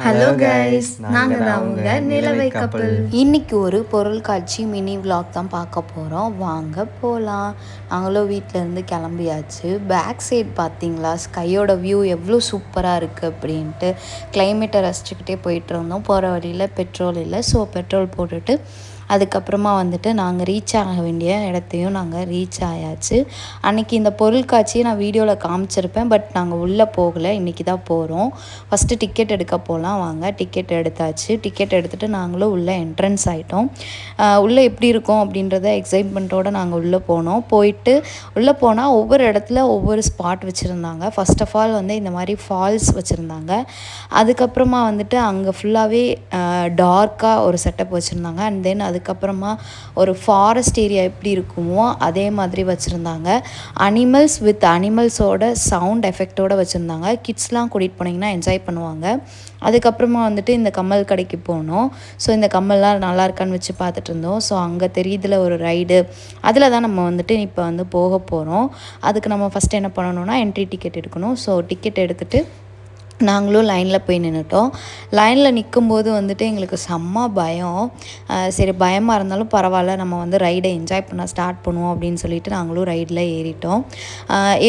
Hello guys, நாங்கள் தான் உங்கள் நிலவை கப்பல். இன்றைக்கி ஒரு பொருள் காட்சி மினி விலாக் தான் பார்க்க போகிறோம். வாங்க போகலாம். நாங்களும் வீட்டிலேருந்து கிளம்பியாச்சு. பேக் சைட் பார்த்தீங்களா, ஸ்கையோட வியூ எவ்வளோ சூப்பராக இருக்குது அப்படின்ட்டு கிளைமேட்டை ரசிச்சுக்கிட்டே போயிட்டு இருந்தோம். போகிற வழியில் பெட்ரோல் இல்லை, ஸோ பெட்ரோல் போட்டுட்டு அதுக்கப்புறமா வந்துட்டு நாங்கள் ரீச் ஆக வேண்டிய இடத்தையும் நாங்கள் ரீச் ஆயாச்சு. அன்றைக்கி இந்த பொருட்காட்சியை நான் வீடியோவில் காமிச்சிருப்பேன், பட் நாங்கள் உள்ளே போகலை. இன்றைக்கி தான் போகிறோம். ஃபஸ்ட்டு டிக்கெட் எடுக்க போகலாம் வாங்க. டிக்கெட் எடுத்தாச்சு. டிக்கெட் எடுத்துகிட்டு நாங்களும் உள்ளே என்ட்ரன்ஸ் ஆகிட்டோம். உள்ளே எப்படி இருக்கும் அப்படின்றத எக்ஸைட்மெண்ட்டோடு நாங்கள் உள்ளே போனோம். போயிட்டு உள்ளே போனால் ஒவ்வொரு இடத்துல ஒவ்வொரு ஸ்பாட் வச்சுருந்தாங்க. ஃபஸ்ட் ஆஃப் ஆல் வந்து இந்த மாதிரி ஃபால்ஸ் வச்சுருந்தாங்க. அதுக்கப்புறமா வந்துட்டு அங்கே ஃபுல்லாகவே டார்க்காக ஒரு செட்டப் வச்சுருந்தாங்க. அண்ட் தென் அதுக்கப்புறமா ஒரு ஃபாரஸ்ட் ஏரியா எப்படி இருக்குமோ அதே மாதிரி வச்சுருந்தாங்க. அனிமல்ஸ் வித் அனிமல்ஸோட சவுண்ட் எஃபெக்டோடு வச்சுருந்தாங்க. கிட்ஸ்லாம் கூட்டிகிட்டு போனீங்கன்னா என்ஜாய் பண்ணுவாங்க. அதுக்கப்புறமா வந்துட்டு இந்த கம்மல் கடைக்கு போனோம். ஸோ இந்த கம்மல்லாம் நல்லா இருக்கான்னு வச்சு பார்த்துட்டு இருந்தோம். ஸோ அங்கே தெரியுதுல ஒரு ரைடு, அதில் தான் நம்ம வந்துட்டு இப்போ வந்து போக போகிறோம். அதுக்கு நம்ம ஃபஸ்ட்டு என்ன பண்ணணும்னா என்ட்ரி டிக்கெட் எடுக்கணும். ஸோ டிக்கெட் எடுத்துகிட்டு நாங்களும் லைனில் போய் நின்றுட்டோம். லைனில் நிற்கும்போது வந்துட்டு எங்களுக்கு செம்ம பயம். சரி, பயமாக இருந்தாலும் பரவாயில்ல, நம்ம வந்து ரைடை என்ஜாய் பண்ண ஸ்டார்ட் பண்ணுவோம் அப்படின்னு சொல்லிட்டு நாங்களும் ரைடில் ஏறிட்டோம்.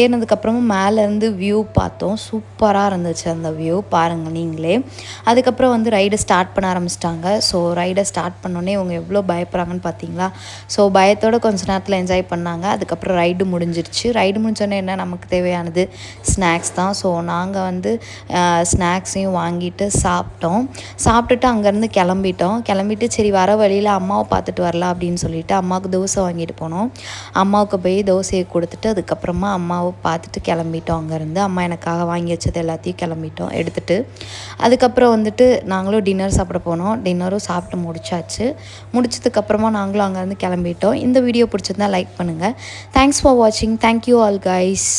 ஏறினதுக்கப்புறமும் மேலேருந்து வியூ பார்த்தோம். சூப்பராக இருந்துச்சு அந்த வியூ, பாருங்கள் நீங்களே. அதுக்கப்புறம் வந்து ரைடை ஸ்டார்ட் பண்ண ஆரம்பிச்சிட்டாங்க. ஸோ ரைடை ஸ்டார்ட் பண்ணோன்னே இவங்க எவ்வளோ பயப்படுறாங்கன்னு பார்த்தீங்களா. ஸோ பயத்தோடு கொஞ்ச நேரத்தில் என்ஜாய் பண்ணாங்க. அதுக்கப்புறம் ரைடு முடிஞ்சிருச்சு. ரைடு முடிஞ்சோன்னே என்ன, நமக்கு தேவையானது ஸ்நாக்ஸ் தான். ஸோ நாங்கள் வந்து ஸ்நாக்ஸையும் வாங்கிட்டு சாப்பிட்டுட்டு அங்கேருந்து கிளம்பிட்டு சரி வர வழியில் அம்மாவை பார்த்துட்டு வரலாம் அப்படின்னு சொல்லிட்டு அம்மாவுக்கு தோசை வாங்கிட்டு போனோம். அம்மாவுக்கு போய் தோசையை கொடுத்துட்டு அதுக்கப்புறமா அம்மாவை பார்த்துட்டு கிளம்பிட்டோம். அங்கேருந்து அம்மா எனக்காக வாங்கி வச்சது எல்லாத்தையும் எடுத்துகிட்டு அதுக்கப்புறம் வந்துட்டு நாங்களும் டின்னர் சாப்பிட போனோம். டின்னரும் சாப்பிட்டு முடிச்சதுக்கப்புறமா நாங்களும் அங்கேருந்து கிளம்பிட்டோம். இந்த வீடியோ பிடிச்சிருந்தா லைக் பண்ணுங்கள். தேங்க்ஸ் ஃபார் வாட்சிங். Thank you all guys.